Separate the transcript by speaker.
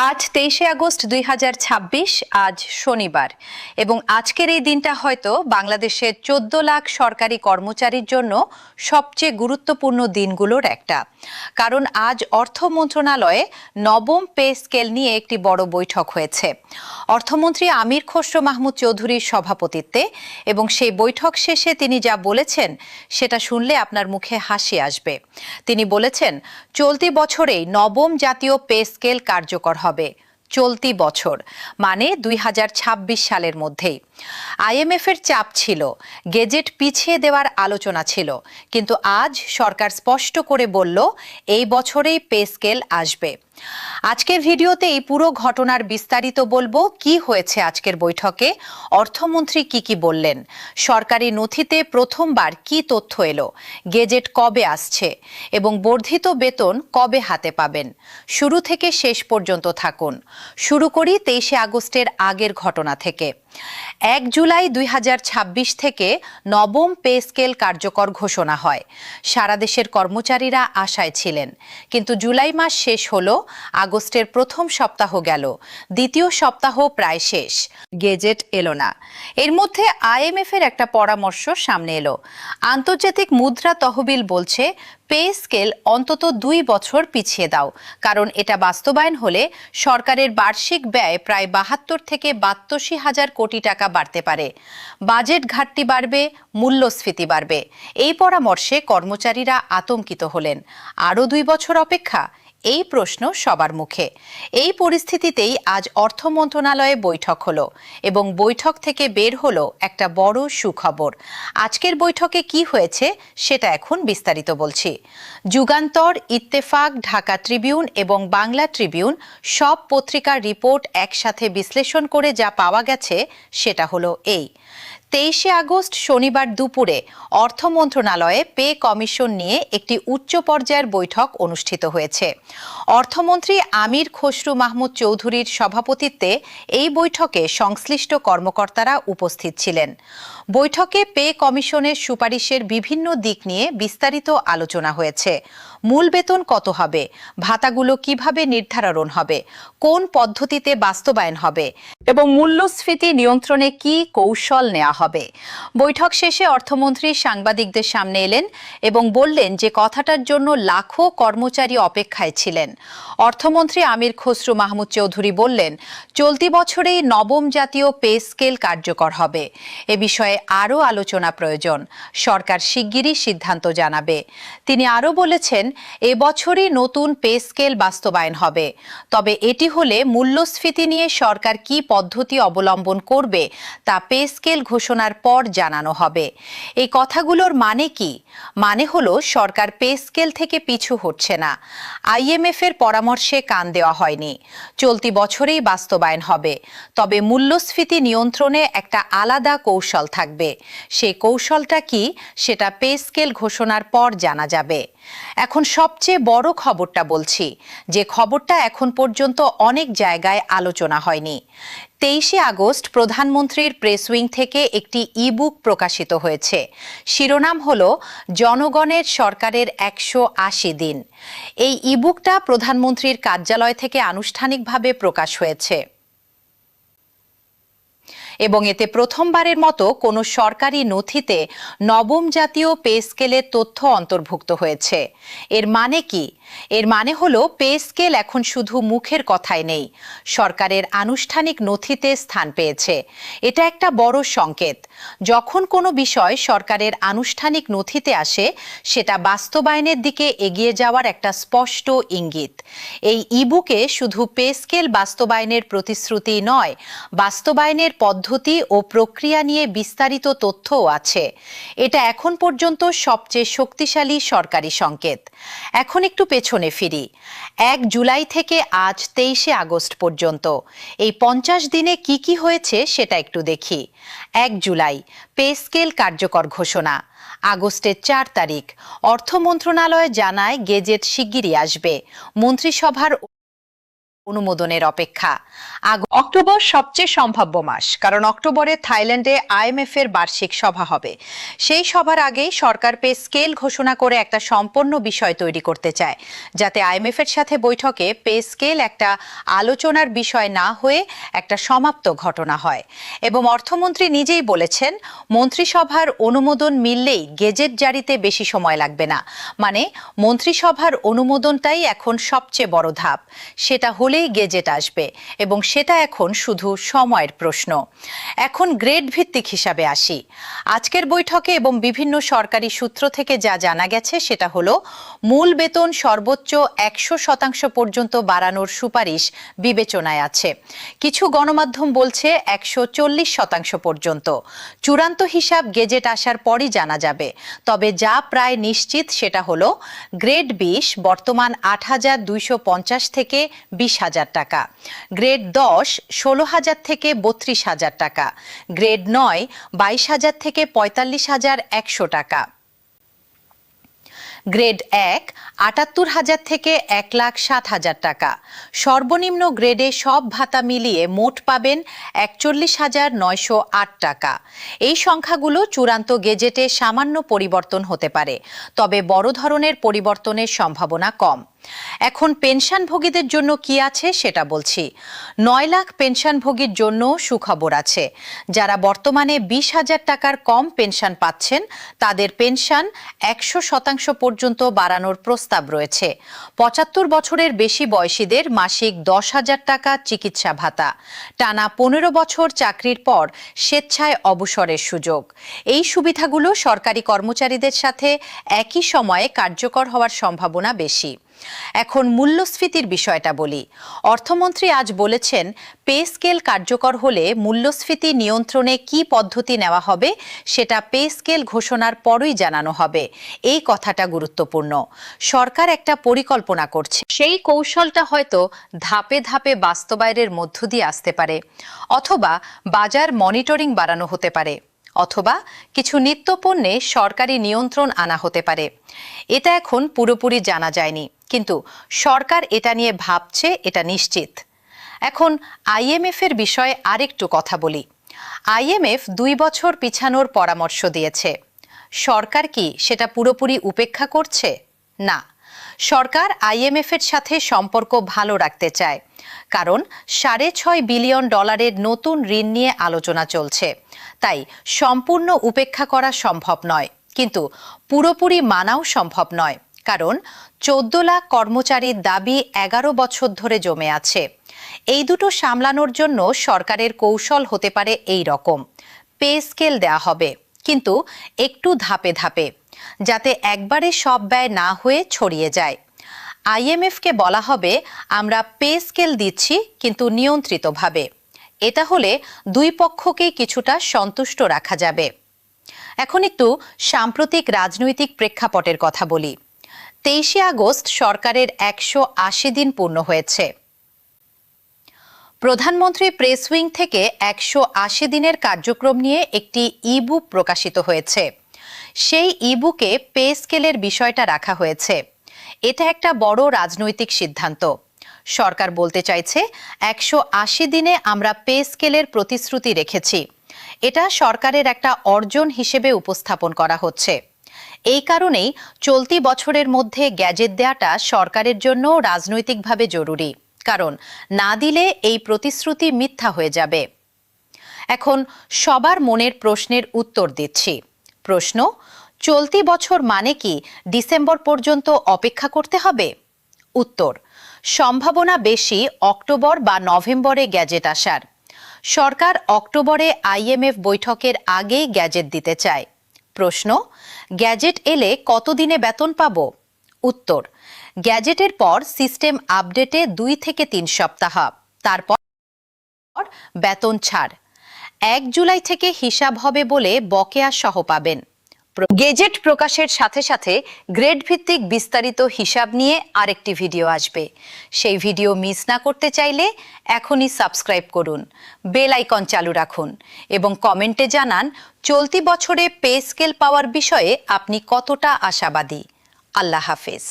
Speaker 1: আজ 23শে আগস্ট 2026 আজ শনিবার এবং আজকের এই দিনটা হয়তো বাংলাদেশের 14 লাখ সরকারি কর্মচারীর জন্য সবচেয়ে গুরুত্বপূর্ণ দিনগুলোর একটা। কারণ আজ অর্থ মন্ত্রণালয়ে নবম পে স্কেল নিয়ে একটি বড় বৈঠক হয়েছে। অর্থমন্ত্রী আমির খসরু মাহমুদ চৌধুরীর সভাপতিত্বে এবং সেই বৈঠক শেষে তিনি যা বলেছেন সেটা শুনলে আপনার মুখে হাসি আসবে। তিনি বলেছেন, চলতি বছরেই নবম জাতীয় পে স্কেল কার্যকর হবে। চলতি বছর মানে 2026 সালের মধ্যেই। আইএমএফ এর চাপ ছিল, গেজেট পিছিয়ে দেওয়ার আলোচনা ছিল, কিন্তু আজ সরকার স্পষ্ট করে বলল এই বছরেই পে স্কেল আসবে। আজকের ভিডিওতে এই পুরো ঘটনার বিস্তারিত বলবো। কি হয়েছে আজকের বৈঠকে, অর্থমন্ত্রী কি বললেন, সরকারি নথিতে প্রথমবার কি তথ্য এলো, গেজেট কবে আসছে এবং বর্ধিত বেতন কবে হাতে পাবেন। শুরু থেকে শেষ পর্যন্ত থাকুন। শুরু করি 23শে আগস্টের আগের ঘটনা থেকে। 1 জুলাই 2026 থেকে নবম পে স্কেল কার্যকর ঘোষণা হয়। সারা দেশের কর্মচারীরা আশায় ছিলেন, কিন্তু জুলাই মাস শেষ হলো, আগস্টের প্রথম সপ্তাহ গেল, দ্বিতীয় সপ্তাহ প্রায় শেষ, গেজেট এলো না। এর মধ্যে আইএমএফ এর একটা পরামর্শ সামনে এলো। আন্তর্জাতিক মুদ্রা তহবিল বলছে পে স্কেল অন্তত 2 বছর পিছিয়ে দাও, কারণ এটা বাস্তবায়ন হলে সরকারের বার্ষিক ব্যয় প্রায় 72 থেকে 82 হাজার কোটি টাকা বাড়তে পারে। বাজেট ঘাটতি বাড়বে, মূল্যস্ফীতি বাড়বে। এই পরামর্শে কর্মচারীরা আতঙ্কিত হলেন। আরও 2 বছর অপেক্ষা? এই প্রশ্ন সবার মুখে। এই পরিস্থিতিতেই আজ অর্থ মন্ত্রণালয়ে বৈঠক হলো এবং বৈঠক থেকে বের হলো একটা বড় সুখবর। আজকের বৈঠকে কি হয়েছে সেটা এখন বিস্তারিত বলছি। যুগান্তর, ইত্তেফাক, ঢাকা ট্রিবিউন এবং বাংলা ট্রিবিউন সব পত্রিকার রিপোর্ট একসাথে বিশ্লেষণ করে যা পাওয়া গেছে সেটা হলো এই: 23শে আগস্ট শনিবার দুপুরে অর্থ মন্ত্রণালয়ে পে কমিশন নিয়ে একটি উচ্চ পর্যায়ের বৈঠক অনুষ্ঠিত হয়েছে। অর্থমন্ত্রী আমির খসরু মাহমুদ চৌধুরীর সভাপতিত্বে এই বৈঠকে সংশ্লিষ্ট কর্মকর্তারা উপস্থিত ছিলেন। বৈঠকে পে কমিশনের সুপারিশের বিভিন্ন দিক নিয়ে বিস্তারিত আলোচনা হয়েছে। মূল বেতন কত হবে, ভাতাগুলো কিভাবে নির্ধারণ হবে, কোন পদ্ধতিতে বাস্তবায়ন হবে এবং মূল্যস্ফীতি নিয়ন্ত্রণে কি কৌশল নেওয়া হবে। বৈঠক শেষে অর্থমন্ত্রী সাংবাদিকদের সামনে এলেন এবং বললেন যে কথাটার জন্য লাখো কর্মচারী অপেক্ষায় ছিলেন। অর্থমন্ত্রী আমির খসরু মাহমুদ চৌধুরী বললেন, চলতি বছরেই নবম জাতীয় পে স্কেল কার্যকর হবে। এ বিষয়ে আরও আলোচনা প্রয়োজন। সরকার শিগগিরই সিদ্ধান্ত জানাবে। তিনি আরও বলেছেন, এবছরই নতুন পে স্কেল বাস্তবায়ন হবে, তবে এটি হলে মূল্যস্ফীতি নিয়ে সরকার কি পদ্ধতি অবলম্বন করবে তা পে স্কেল ঘোষণার পর জানানো হবে। এই কথাগুলোর মানে কি? মানে হলো সরকার পে স্কেল থেকে পিছু হটছে না। আইএমএফ এর পরামর্শে কান দেওয়া হয়নি। চলতি বছরেই বাস্তবায়ন হবে, তবে মূল্যস্ফীতি নিয়ন্ত্রণে একটা আলাদা কৌশল থাকবে। সেই কৌশলটা কি সেটা পে স্কেল ঘোষণার পর জানা যাবে। এখন সবচেয়ে বড় খবরটা বলছি, যে খবরটা এখন পর্যন্ত অনেক জায়গায় আলোচনা হয়নি। 23শে আগস্ট প্রধানমন্ত্রীর প্রেস উইং থেকে একটি ইবুক প্রকাশিত হয়েছে। শিরোনাম হলো জনগণের সরকারের 180 দিন। এই ইবুকটা প্রধানমন্ত্রীর কার্যালয় থেকে আনুষ্ঠানিকভাবে প্রকাশ হয়েছে এবং এতে প্রথমবারের মতো কোনো সরকারি নথিতে নবম জাতীয় পে স্কেলের তথ্য অন্তর্ভুক্ত হয়েছে। এর মানে কি? এর মানে হলো পে স্কেল এখন শুধু মুখের কথায় নেই, সরকারের আনুষ্ঠানিক নথিতে স্থান পেয়েছে। এটা একটা বড় সংকেত। যখন কোনো বিষয় সরকারের আনুষ্ঠানিক নথিতে আসে, সেটা বাস্তবায়নের দিকে এগিয়ে যাওয়ার একটা স্পষ্ট ইঙ্গিত। এই ইবুকে শুধু পে স্কেল বাস্তবায়নের প্রতিশ্রুতি নয়, বাস্তবায়নের পদ্ধতি ও প্রক্রিয়া নিয়ে বিস্তারিত তথ্যও আছে। এটা এখন পর্যন্ত সবচেয়ে শক্তিশালী সরকারি সংকেত। এখন একটু পেছনে ফিরি। 1 জুলাই থেকে আজ 23শে আগস্ট পর্যন্ত এই 50 দিনে কি হয়েছে সেটা একটু দেখি। 1 জুলাই পে স্কেল কার্যকর ঘোষণা। আগস্টের 4 তারিখ অর্থ মন্ত্রণালয় জানায় গেজেট শিগগিরই আসবে। মন্ত্রিসভার অনুমোদনের অপেক্ষা। অক্টোবর সবচেয়ে সম্ভাব্য মাস, কারণ অক্টোবরে থাইল্যান্ডে আইএমএফ এর বার্ষিক সভা হবে। সেই সভার আগেই সরকার পে স্কেল ঘোষণা করে একটা সম্পূর্ণ বিষয় তৈরি করতে চায়, যাতে আইএমএফ এর সাথে বৈঠকে পে স্কেল একটা আলোচনার বিষয় না হয়ে একটা সমাপ্ত ঘটনা হয়। এবং অর্থমন্ত্রী নিজেই বলেছেন, মন্ত্রিসভার অনুমোদন মিললেই গেজেট জারিতে বেশি সময় লাগবে না। মানে মন্ত্রিসভার অনুমোদনটাই এখন সবচেয়ে বড় ধাপ। সেটা হলেই গেজেট আসবে, এবং সেটা এখন শুধু সময়ের প্রশ্ন। এখন গ্রেড ভিত্তিক হিসাবে আসি। আজকের বৈঠকে এবং বিভিন্ন সরকারি সূত্র থেকে যা জানা গেছে সেটা হলো, মূল বেতন সর্বোচ্চ 100% পর্যন্ত বাড়ানোর সুপারিশ বিবেচনায় আছে। কিছু গণমাধ্যম বলছে 140% পর্যন্ত। চূড়ান্ত হিসাব গেজেট আসার পরই জানা যাবে। তবে যা প্রায় নিশ্চিত সেটা হলো, গ্রেড 20 বর্তমান 8,250 থেকে 20,000 টাকা, গ্রেড 10 16,000 থেকে 32,000 টাকা, গ্রেড 9 22,000 থেকে 45,100 টাকা, গ্রেড 1 78,000 থেকে 1,07,000 টাকা। সর্বনিম্ন গ্রেডে সব ভাতা মিলিয়ে মোট পাবেন 41,908 টাকা। এই সংখ্যাগুলো চূড়ান্ত গেজেটে সামান্য পরিবর্তন হতে পারে, তবে বড় ধরনের পরিবর্তনের সম্ভাবনা কম। এখন পেনশনভোগীদের জন্য কি আছে সেটা বলছি। 9 লাখ পেনশনভোগীর জন্য সুখবর আছে। যারা বর্তমানে 20,000 টাকার কম পেনশন পাচ্ছেন, তাদের পেনশন 100% পর্যন্ত বাড়ানোর প্রস্তাব রয়েছে। 75 বছরের বেশি বয়সীদের মাসিক 10,000 টাকা চিকিৎসা ভাতা, টানা 15 বছর চাকরির পর স্বেচ্ছায় অবসরের সুযোগ। এই সুবিধাগুলো সরকারি কর্মচারীদের সাথে একই সময়ে কার্যকর হওয়ার সম্ভাবনা বেশি। এখন মূল্যস্ফীতির বিষয়টা বলি। অর্থমন্ত্রী আজ বলেছেন, পে স্কেল কার্যকর হলে মূল্যস্ফীতি নিয়ন্ত্রণে কি পদ্ধতি নেওয়া হবে সেটা পে স্কেল ঘোষণার পরই জানানো হবে। এই কথাটা গুরুত্বপূর্ণ। সরকার একটা পরিকল্পনা করছে, সেই কৌশলটা হয়তো ধাপে ধাপে বাস্তবায়নের মধ্য দিয়ে আসতে পারে, অথবা বাজার মনিটরিং বাড়ানো হতে পারে, অথবা কিছু নিত্যপণ্যে সরকারি নিয়ন্ত্রণ আনা হতে পারে। এটা এখন পুরোপুরি জানা যায়নি, কিন্তু সরকার এটা নিয়ে ভাবছে, এটা নিশ্চিত। এখন আইএমএফ এর বিষয়ে আরেকটু কথা বলি। আইএমএফ 2 বছর পিছানোর পরামর্শ দিয়েছে। সরকার কি সেটা পুরোপুরি উপেক্ষা করছে? না, সরকার আইএমএফ এর সাথে সম্পর্ক ভালো রাখতে চায়, কারণ $6.5 বিলিয়ন নতুন ঋণ নিয়ে আলোচনা চলছে। তাই সম্পূর্ণ উপেক্ষা করা সম্ভব নয়, কিন্তু পুরোপুরি মানাও সম্ভব নয়, কারণ 14 লাখ কর্মচারীর দাবি 11 বছর ধরে জমে আছে। এই দুটো সামলানোর জন্য সরকারের কৌশল হতে পারে এই রকম: পে স্কেল দেয়া হবে, কিন্তু একটু ধাপে ধাপে, যাতে একবারে সব ব্যয় না হয়ে ছড়িয়ে যায়। আইএমএফকে বলা হবে, আমরা পে স্কেল দিচ্ছি, কিন্তু নিয়ন্ত্রিতভাবে। এটা হলে দুই পক্ষকেই কিছুটা সন্তুষ্ট রাখা যাবে। এখন একটু সাম্প্রতিক রাজনৈতিক প্রেক্ষাপটের কথা বলি। 23শে আগস্ট সরকারের 180 দিন পূর্ণ হয়েছে। প্রধানমন্ত্রী প্রেস উইং থেকে 180 দিনের কার্যক্রম নিয়ে একটি ইবুক প্রকাশিত হয়েছে। সেই ইবুকে পে স্কেলের বিষয়টা রাখা হয়েছে। এটা একটা বড় রাজনৈতিক সিদ্ধান্ত। সরকার বলতে চাইছে, 180 দিনে আমরা পে স্কেলের প্রতিশ্রুতি রেখেছি। এটা সরকারের একটা অর্জন হিসেবে উপস্থাপন করা হচ্ছে। এই কারণেই চলতি বছরের মধ্যে গ্যাজেট দেওয়াটা সরকারের জন্য রাজনৈতিকভাবে জরুরি, কারণ না দিলে এই প্রতিশ্রুতি মিথ্যা হয়ে যাবে। এখন সবার মনের প্রশ্নের উত্তর দিচ্ছি। প্রশ্ন: চলতি বছর মানে কি ডিসেম্বর পর্যন্ত অপেক্ষা করতে হবে? উত্তর: সম্ভাবনা বেশি অক্টোবর বা নভেম্বরে গ্যাজেট আসার। সরকার অক্টোবরে আইএমএফ বৈঠকের আগেই গ্যাজেট দিতে চায়। প্রশ্ন: গ্যাজেট এলে কতদিনে বেতন পাব? উত্তর: গ্যাজেটের পর সিস্টেম আপডেটে 2 থেকে 3 সপ্তাহ, তারপর বেতন ছাড়। 1 জুলাই থেকে হিসাব হবে বলে বকেয়া সহ পাবেন। গেজেট প্রকাশের সাথে সাথে গ্রেড ভিত্তিক বিস্তারিত হিসাব নিয়ে আরেকটি ভিডিও আসবে। সেই ভিডিও মিস না করতে চাইলে এখনই সাবস্ক্রাইব করুন, বেল আইকন চালু রাখুন এবং কমেন্টে জানান চলতি বছরে পে স্কেল পাওয়ার বিষয়ে আপনি কতটা আশাবাদী। আল্লাহ হাফেজ।